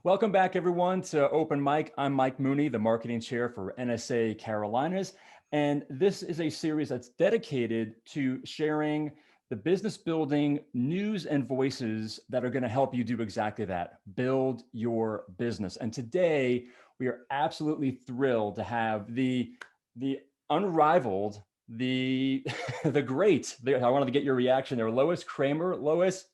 Welcome back, everyone, to Open Mic. I'm Mike Mooney, the marketing chair for NSA Carolinas. And this is a series that's dedicated to sharing the business building news and voices that are going to help you do exactly that, build your business. And today, we are absolutely thrilled to have the unrivaled, the the great, I wanted to get your reaction there, Lois Creamer. Lois,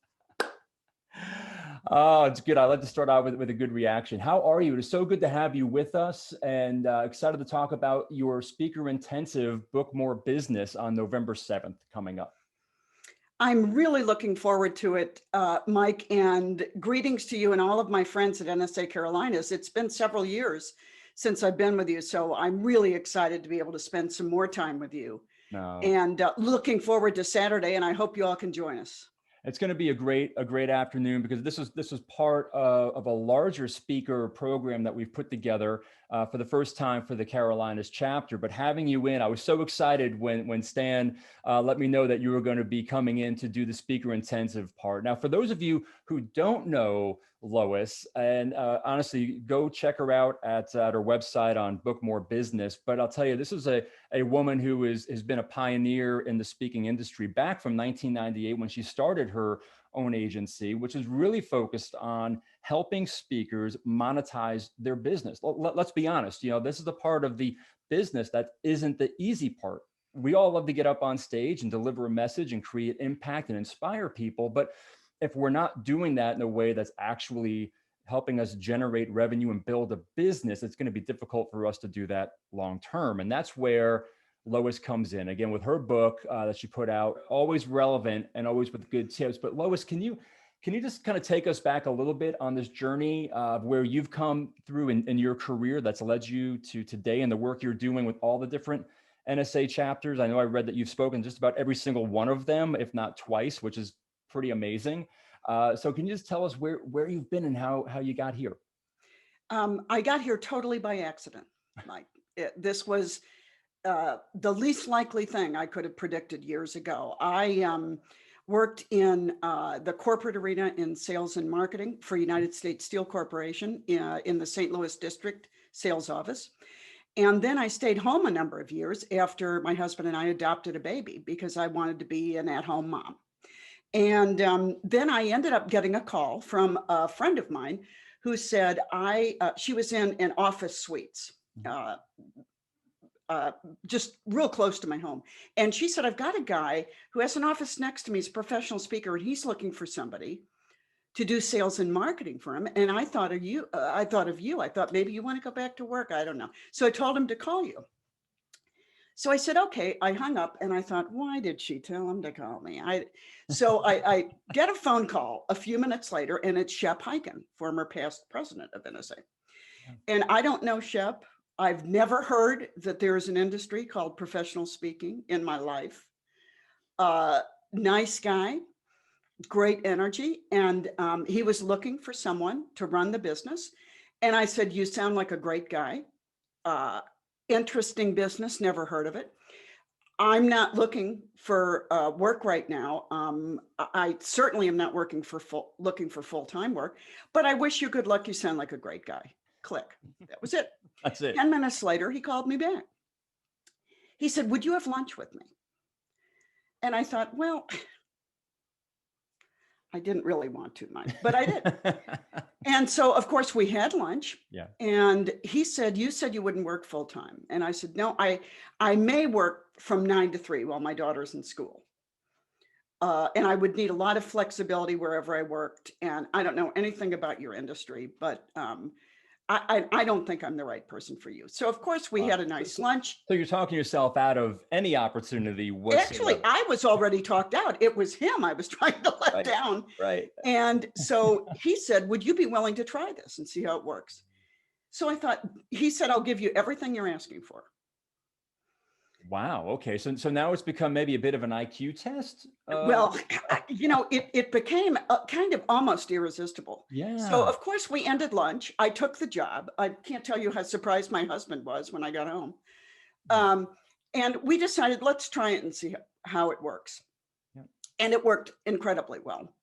oh, it's good. I like to start out with a good reaction. How are you? It is so good to have you with us, and excited to talk about your speaker intensive Book More Business on November 7th coming up. I'm really looking forward to it, Mike, and greetings to you and all of my friends at NSA Carolinas. It's been several years since I've been with you, so I'm really excited to be able to spend some more time with you. No. And looking forward to Saturday, and I hope you all can join us. It's going to be a great afternoon because this is part of a larger speaker program that we've put together for the first time for the Carolinas chapter. But having you in, I was so excited when Stan let me know that you were going to be coming in to do the speaker intensive part. Now, for those of you who don't know Lois, and honestly, go check her out at her website on Book More Business. But I'll tell you, this is a woman who has been a pioneer in the speaking industry back from 1998 when she started her own agency, which is really focused on helping speakers monetize their business. Let's be honest, this is the part of the business that isn't the easy part. We all love to get up on stage and deliver a message and create impact and inspire people, but if we're not doing that in a way that's actually helping us generate revenue and build a business, it's going to be difficult for us to do that long term. And that's where Lois comes in, again, with her book that she put out, always relevant and always with good tips. But Lois, can you just kind of take us back a little bit on this journey of where you've come through in your career that's led you to today and the work you're doing with all the different NSA chapters? I know I read that you've spoken just about every single one of them, if not twice, which is pretty amazing. So can you just tell us where you've been and how you got here? I got here totally by accident, Mike. This was the least likely thing I could have predicted years ago. I worked in the corporate arena in sales and marketing for United States Steel Corporation in the St. Louis district sales office. And then I stayed home a number of years after my husband and I adopted a baby because I wanted to be an at-home mom. And then I ended up getting a call from a friend of mine who said she was in an office suites, just real close to my home. And she said, I've got a guy who has an office next to me. He's a professional speaker, and he's looking for somebody to do sales and marketing for him. And I thought of you. I thought maybe you want to go back to work. I don't know. So I told him to call you. So I said, okay. I hung up and I thought, why did she tell him to call me? So I get a phone call a few minutes later, and it's Shep Hyken, former past president of NSA. And I don't know Shep. I've never heard that there is an industry called professional speaking in my life. Nice guy, great energy. And he was looking for someone to run the business. And I said, you sound like a great guy. Interesting business, never heard of it. I'm not looking for work right now. I certainly am not looking for full-time work, but I wish you good luck. You sound like a great guy. Click. That was it. That's it. 10 minutes later, he called me back. He said, would you have lunch with me? And I thought, well, I didn't really want to, Mike, but I did. And so, of course, we had lunch. Yeah. And he said, you said you wouldn't work full time. And I said, no, I may work from 9 to 3 while my daughter's in school. And I would need a lot of flexibility wherever I worked. And I don't know anything about your industry, but I don't think I'm the right person for you. So, of course, we had a nice lunch. So you're talking yourself out of any opportunity whatsoever. Actually, I was already talked out. It was him I was trying to let down. Right. And so he said, would you be willing to try this and see how it works? So I thought, he said, I'll give you everything you're asking for. Wow. Okay. So now it's become maybe a bit of an IQ test. Well, it became kind of almost irresistible. Yeah. So of course we ended lunch. I took the job. I can't tell you how surprised my husband was when I got home. And we decided, let's try it and see how it works. Yeah. And it worked incredibly well.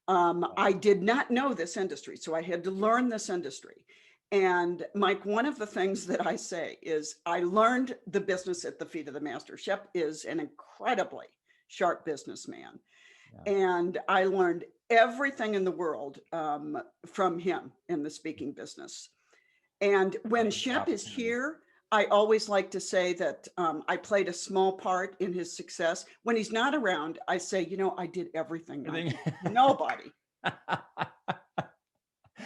I did not know this industry, so I had to learn this industry. And Mike, one of the things that I say is I learned the business at the feet of the master. Shep is an incredibly sharp businessman. Yeah. And I learned everything in the world from him in the speaking business. And when Shep is here, I always like to say that I played a small part in his success. When he's not around, I say, you know, I did everything. Nobody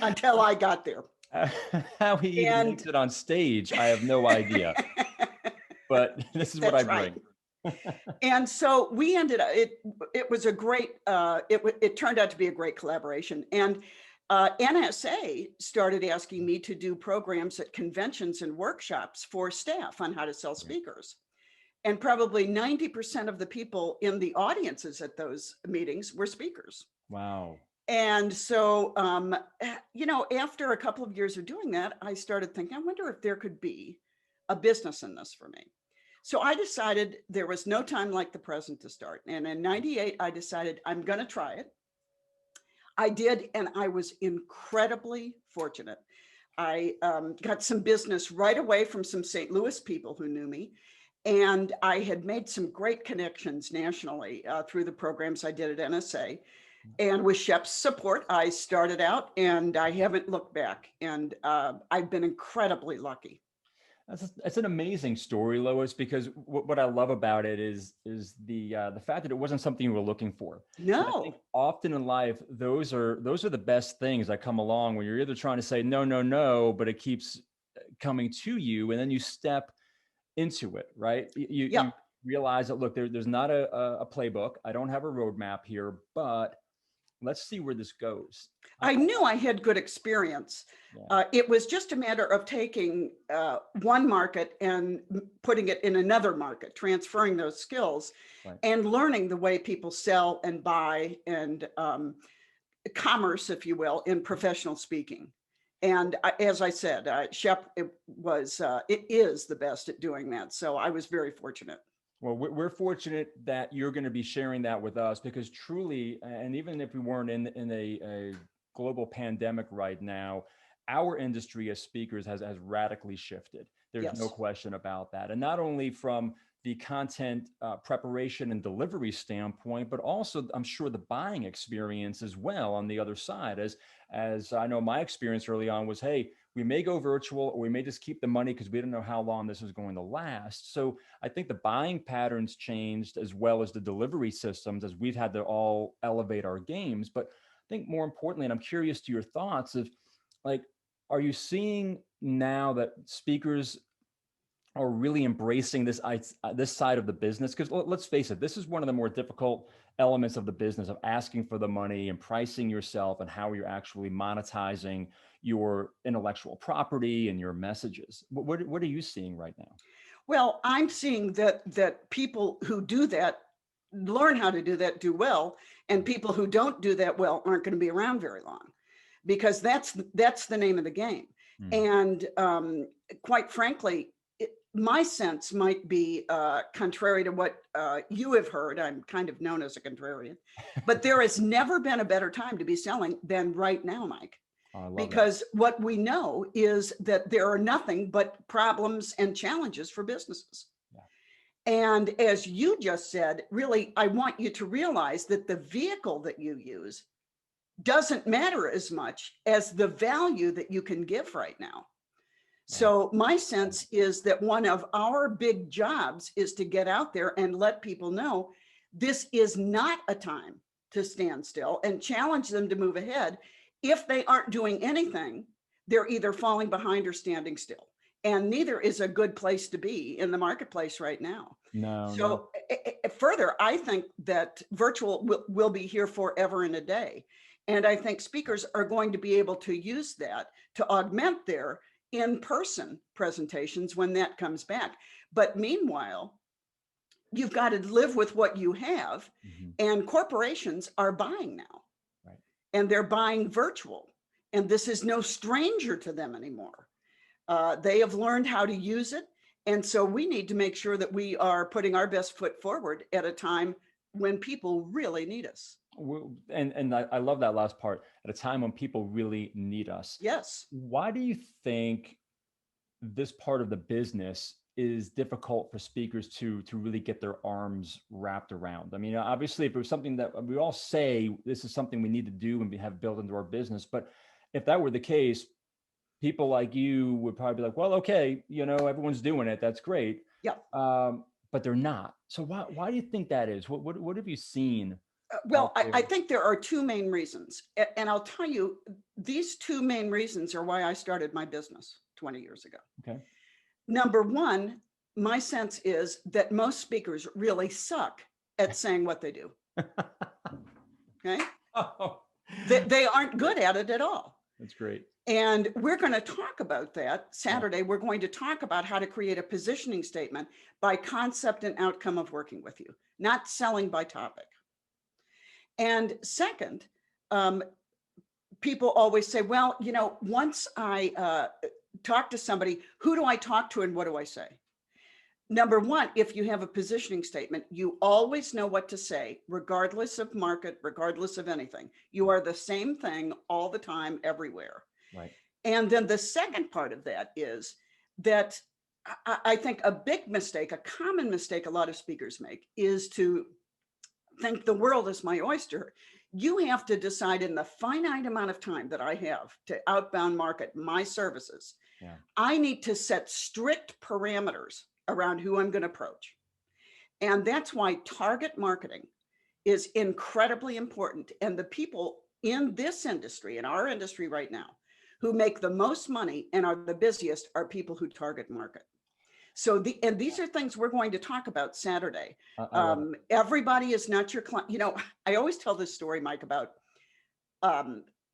until I got there. How he even makes it on stage, I have no idea. But this is what I bring. Right. And so we ended up, it was a great, it turned out to be a great collaboration. And NSA started asking me to do programs at conventions and workshops for staff on how to sell speakers. And probably 90% of the people in the audiences at those meetings were speakers. Wow. And so, you know, after a couple of years of doing that, I started thinking, I wonder if there could be a business in this for me. So I decided there was no time like the present to start. And in 98, I decided I'm going to try it. I did, and I was incredibly fortunate. I got some business right away from some St. Louis people who knew me. And I had made some great connections nationally through the programs I did at NSA. And with Shep's support, I started out and I haven't looked back. And I've been incredibly lucky. That's an amazing story, Lois, because what I love about it is the fact that it wasn't something you were looking for. No. And I think often in life, those are the best things that come along when you're either trying to say no, no, no, but it keeps coming to you, and then you step into it, right? You realize that, look, there's not a playbook. I don't have a roadmap here, but let's see where this goes. I knew I had good experience. Yeah. It was just a matter of taking one market and putting it in another market, transferring those skills, right, and learning the way people sell and buy and commerce, if you will, in professional speaking. And as I said, Shep it is the best at doing that. So I was very fortunate. Well, we're fortunate that you're going to be sharing that with us, because truly, and even if we weren't in a global pandemic right now, our industry as speakers has radically shifted. There's no question about that. And not only from the content preparation and delivery standpoint, but also I'm sure the buying experience as well on the other side. As I know my experience early on was, hey, we may go virtual or we may just keep the money because we don't know how long this is going to last. So I think the buying patterns changed as well as the delivery systems as we've had to all elevate our games. But I think more importantly, and I'm curious to your thoughts of, like, are you seeing now that speakers are really embracing this side of the business? Because let's face it, this is one of the more difficult elements of the business, of asking for the money and pricing yourself and how you're actually monetizing your intellectual property and your messages. What are you seeing right now? Well, I'm seeing that people who do that, learn how to do that, do well, and people who don't do that well aren't going to be around very long, because that's the name of the game. And quite frankly, my sense might be contrary to what you have heard. I'm kind of known as a contrarian, but there has never been a better time to be selling than right now, Mike. Because what we know is that there are nothing but problems and challenges for businesses. Yeah. And as you just said, really, I want you to realize that the vehicle that you use doesn't matter as much as the value that you can give right now. So my sense is that one of our big jobs is to get out there and let people know this is not a time to stand still, and challenge them to move ahead. If they aren't doing anything, they're either falling behind or standing still. And neither is a good place to be in the marketplace right now. So further, I think that virtual will be here forever and a day. And I think speakers are going to be able to use that to augment their in-person presentations when that comes back. But meanwhile, you've got to live with what you have, and corporations are buying now, and they're buying virtual, and this is no stranger to them anymore. They have learned how to use it, and so we need to make sure that we are putting our best foot forward at a time when people really need us. And I love that last part, at a time when people really need us. Yes. Why do you think this part of the business is difficult for speakers to really get their arms wrapped around? I mean, obviously, if it was something that we all say this is something we need to do and we have built into our business, but if that were the case, people like you would probably be like, well, okay, everyone's doing it, that's great. Yeah. But they're not. So why do you think that is? What have you seen out Well, I there? think there are two main reasons. And I'll tell you, these two main reasons are why I started my business 20 years ago. Okay. Number one, my sense is that most speakers really suck at saying what they do. Okay. Oh, They aren't good at it at all. that's great. And we're going to talk about that Saturday. We're going to talk about how to create a positioning statement by concept and outcome of working with you, not selling by topic. And second, people always say, well, once I talk to somebody, who do I talk to and what do I say? Number one, if you have a positioning statement, you always know what to say, regardless of market, regardless of anything. You are the same thing all the time, everywhere. Right. And then the second part of that is that I think a big mistake, a common mistake a lot of speakers make is to think the world is my oyster. You have to decide in the finite amount of time that I have to outbound market my services. Yeah. I need to set strict parameters around who I'm going to approach. And that's why target marketing is incredibly important. And the people in this industry, in our industry right now, who make the most money and are the busiest are people who target market. So these are things we're going to talk about Saturday. I love it. Everybody is not your client. I always tell this story, Mike, about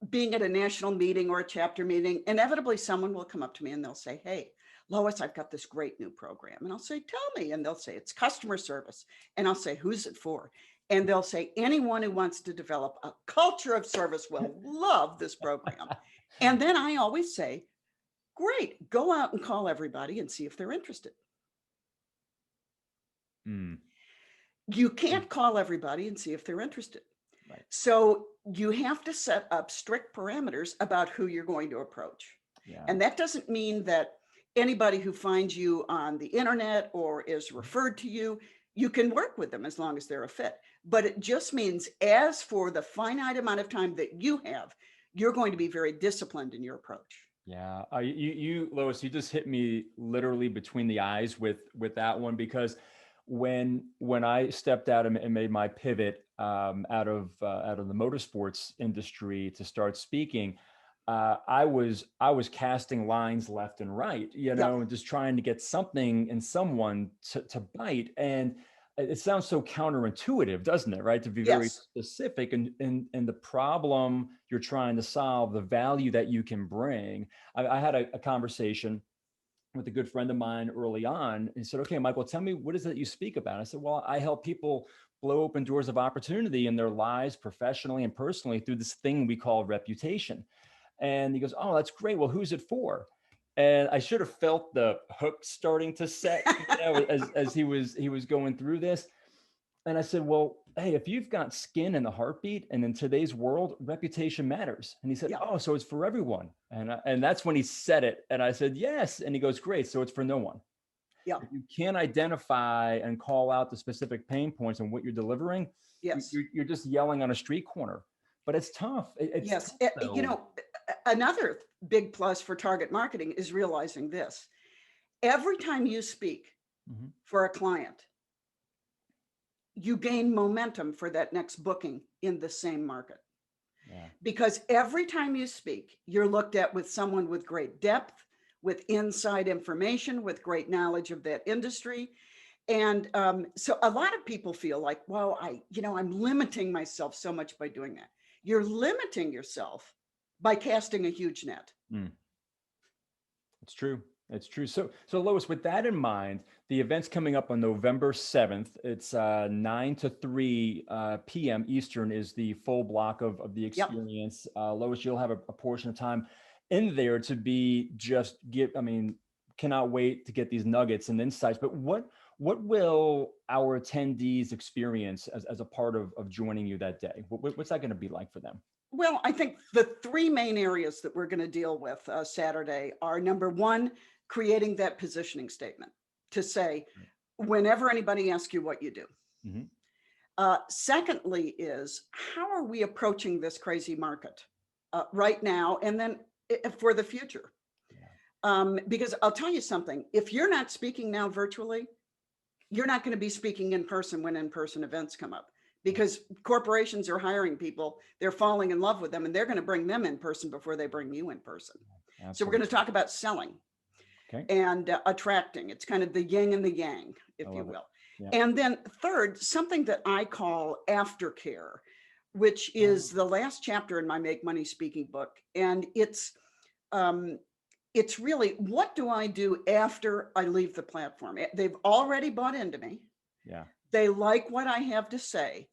being at a national meeting or a chapter meeting. Inevitably, someone will come up to me and they'll say, hey, Lois, I've got this great new program. And I'll say, tell me. And they'll say, it's customer service. And I'll say, who's it for? And they'll say, anyone who wants to develop a culture of service will love this program. And then I always say, great, go out and call everybody and see if they're interested. You can't call everybody and see if they're interested. Right. So you have to set up strict parameters about who you're going to approach. Yeah. And that doesn't mean that anybody who finds you on the internet or is referred to you, you can work with them as long as they're a fit. But it just means as for the finite amount of time that you have, you're going to be very disciplined in your approach. Yeah. You Lois, you just hit me literally between the eyes with that one, because when I stepped out and made my pivot out of the motorsports industry to start speaking, I was casting lines left and right, and just trying to get something and someone to bite. And it sounds so counterintuitive, doesn't it? Right? To be very specific and the problem you're trying to solve, the value that you can bring. I had a conversation with a good friend of mine early on. He said, okay, Michael, tell me, what is it you speak about? I said, well, I help people blow open doors of opportunity in their lives, professionally and personally, through this thing we call reputation. And he goes, oh, that's great. Well, who's it for? And I should have felt the hook starting to set, as he was going through this. And I said, well, hey, if you've got skin in the heartbeat, and in today's world, reputation matters. And he said, oh, so it's for everyone. And that's when he said it. And I said, yes. And he goes, great. So it's for no one. Yeah. If you can't identify and call out the specific pain points and what you're delivering, you're just yelling on a street corner. But it's tough. It's tough, another big plus for target marketing is realizing this. Every time you speak for a client, you gain momentum for that next booking in the same market. Yeah. Because every time you speak, you're looked at with someone with great depth, with inside information, with great knowledge of that industry. And so a lot of people feel like, well, I'm limiting myself so much by doing that. You're limiting yourself by casting a huge net. It's true. It's true. So Lois, with that in mind, the event's coming up on November 7th. It's 9 to 3 p.m. Eastern is the full block of the experience. Lois, you'll have a portion of time in there to be cannot wait to get these nuggets and insights. But what What will our attendees experience as a part of joining you that day? What's that going to be like for them? Well, I think the three main areas that we're going to deal with Saturday are number one, creating that positioning statement to say, whenever anybody asks you what you do. Mm-hmm. Secondly is, how are we approaching this crazy market right now and then for the future? Because I'll tell you something, if you're not speaking now virtually, you're not going to be speaking in person when in-person events come up, because corporations are hiring people, they're falling in love with them, and they're going to bring them in person before they bring you in person. Absolutely. So we're going to talk about selling and attracting. It's kind of the yin and the yang, if you will. Yeah. And then third, something that I call aftercare, which is the last chapter in my Make Money Speaking book. And it's really, what do I do after I leave the platform? They've already bought into me. Yeah. They like what I have to say.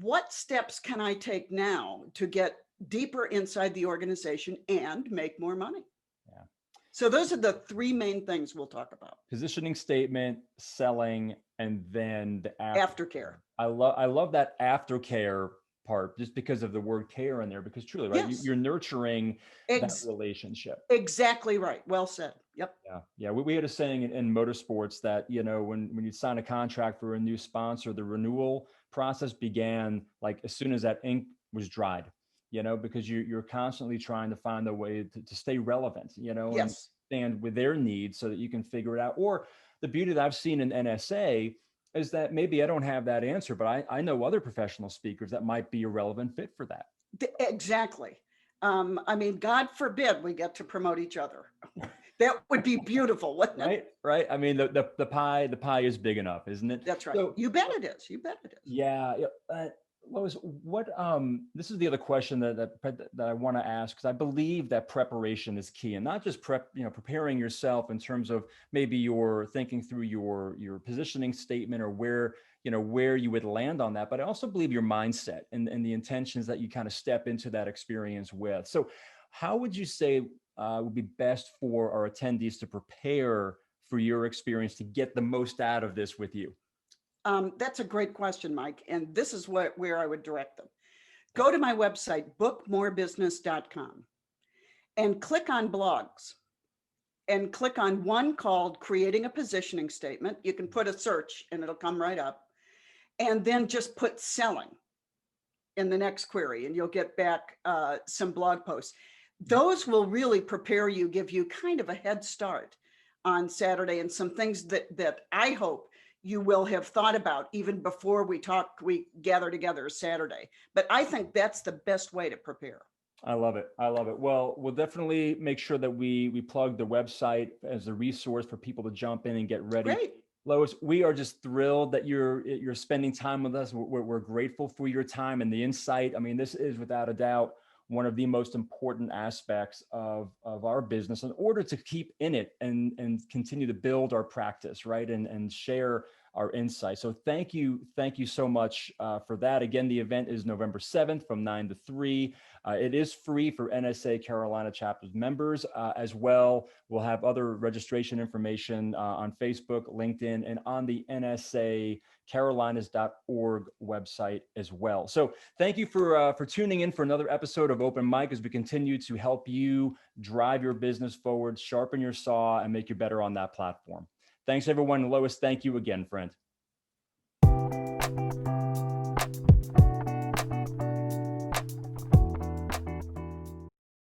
What steps can I take now to get deeper inside the organization and make more money? Yeah. So those are the three main things we'll talk about. Positioning statement, selling, and then the aftercare. I love that aftercare part, just because of the word care in there, because truly, right, yes, you're nurturing that relationship. Exactly right. Well said. Yep. Yeah. We had a saying in motorsports that, when you sign a contract for a new sponsor, the renewal process began like as soon as that ink was dried, because you're constantly trying to find a way to stay relevant, yes, and stand with their needs so that you can figure it out. Or the beauty that I've seen in NSA is that maybe I don't have that answer, but I know other professional speakers that might be a relevant fit for that. Exactly. I mean, God forbid we get to promote each other. That would be beautiful, wouldn't it? Right. I mean, the pie is big enough, isn't it? That's right. So, you bet it is. You bet it is. Yeah. Lois, this is the other question that I want to ask, because I believe that preparation is key, and not just preparing yourself in terms of maybe you're thinking through your positioning statement or where you would land on that, but I also believe your mindset and the intentions that you kind of step into that experience with. So how would you say would be best for our attendees to prepare for your experience to get the most out of this with you? That's a great question, Mike. And this is where I would direct them. Go to my website, bookmorebusiness.com, and click on blogs, and click on one called Creating a Positioning Statement. You can put a search and it'll come right up. And then just put selling in the next query, and you'll get back some blog posts. Those will really prepare you, give you kind of a head start on Saturday, and some things that I hope you will have thought about even before we gather together Saturday. But I think that's the best way to prepare. I love it. Well, we'll definitely make sure that we plug the website as a resource for people to jump in and get ready. Great. Lois, we are just thrilled that you're spending time with us. We're grateful for your time and the insight. I mean, this is without a doubt one of the most important aspects of our business in order to keep in it and continue to build our practice, right? And share our insights. So thank you so much for that. Again, the event is November 7th from 9 to 3. It is free for NSA Carolina chapter members as well. We'll have other registration information on Facebook, LinkedIn, and on the NSA carolinas.org website as well. So thank you for tuning in for another episode of Open Mic as we continue to help you drive your business forward, sharpen your saw, and make you better on that platform. Thanks, everyone. Lois, thank you again, friend.